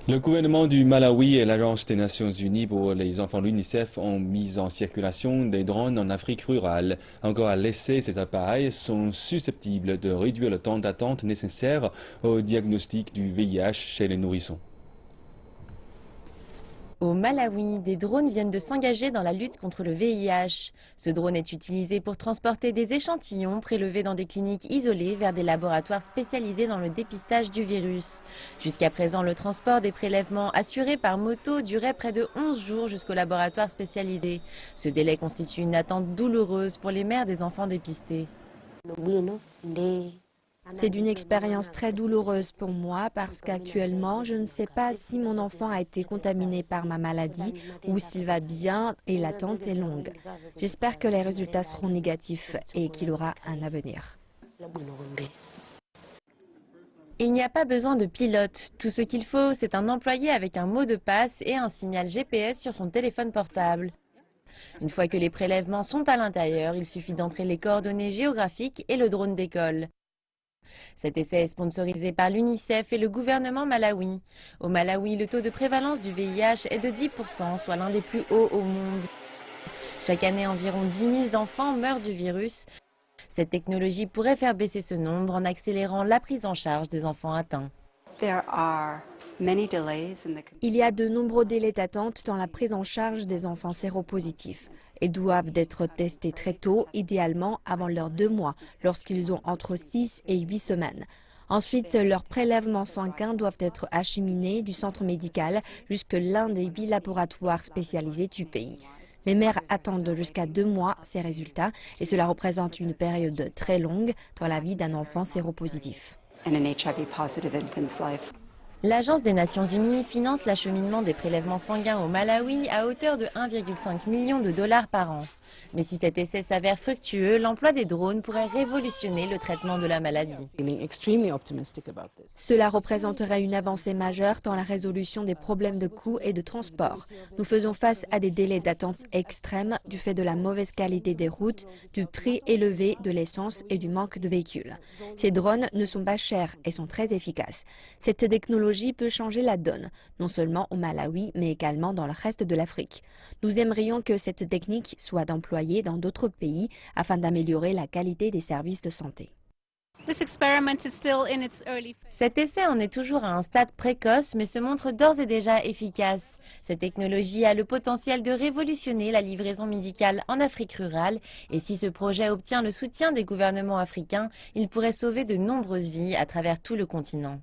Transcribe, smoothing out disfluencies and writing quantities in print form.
Le gouvernement du Malawi et l'Agence des Nations Unies pour les enfants, l'UNICEF, ont mis en circulation des drones en Afrique rurale. Encore à l'essai, ces appareils sont susceptibles de réduire le temps d'attente nécessaire au diagnostic du VIH chez les nourrissons. Au Malawi, des drones viennent de s'engager dans la lutte contre le VIH. Ce drone est utilisé pour transporter des échantillons prélevés dans des cliniques isolées vers des laboratoires spécialisés dans le dépistage du virus. Jusqu'à présent, le transport des prélèvements assurés par moto durait près de 11 jours jusqu'au laboratoire spécialisé. Ce délai constitue une attente douloureuse pour les mères des enfants dépistés. C'est une expérience très douloureuse pour moi parce qu'actuellement, je ne sais pas si mon enfant a été contaminé par ma maladie ou s'il va bien et l'attente est longue. J'espère que les résultats seront négatifs et qu'il aura un avenir. Il n'y a pas besoin de pilote. Tout ce qu'il faut, c'est un employé avec un mot de passe et un signal GPS sur son téléphone portable. Une fois que les prélèvements sont à l'intérieur, il suffit d'entrer les coordonnées géographiques et le drone décolle. Cet essai est sponsorisé par l'UNICEF et le gouvernement malawi. Au Malawi, le taux de prévalence du VIH est de 10%, soit l'un des plus hauts au monde. Chaque année, environ 10 000 enfants meurent du virus. Cette technologie pourrait faire baisser ce nombre en accélérant la prise en charge des enfants atteints. Il y a de nombreux délais d'attente dans la prise en charge des enfants séropositifs. Ils doivent être testés très tôt, idéalement avant leurs 2 mois, lorsqu'ils ont entre 6 et 8 semaines. Ensuite, leurs prélèvements sanguins doivent être acheminés du centre médical jusqu'à l'un des 8 laboratoires spécialisés du pays. Les mères attendent jusqu'à 2 mois ces résultats et cela représente une période très longue dans la vie d'un enfant séropositif. L'Agence des Nations Unies finance l'acheminement des prélèvements sanguins au Malawi à hauteur de 1,5 million de dollars par an. Mais si cet essai s'avère fructueux, l'emploi des drones pourrait révolutionner le traitement de la maladie. Cela représenterait une avancée majeure dans la résolution des problèmes de coûts et de transport. Nous faisons face à des délais d'attente extrêmes du fait de la mauvaise qualité des routes, du prix élevé de l'essence et du manque de véhicules. Ces drones ne sont pas chers et sont très efficaces. Cette technologie peut changer la donne, non seulement au Malawi, mais également dans le reste de l'Afrique. Nous aimerions que cette technique soit employée dans d'autres pays afin d'améliorer la qualité des services de santé. Cet essai en est toujours à un stade précoce, mais se montre d'ores et déjà efficace. Cette technologie a le potentiel de révolutionner la livraison médicale en Afrique rurale, et si ce projet obtient le soutien des gouvernements africains, il pourrait sauver de nombreuses vies à travers tout le continent.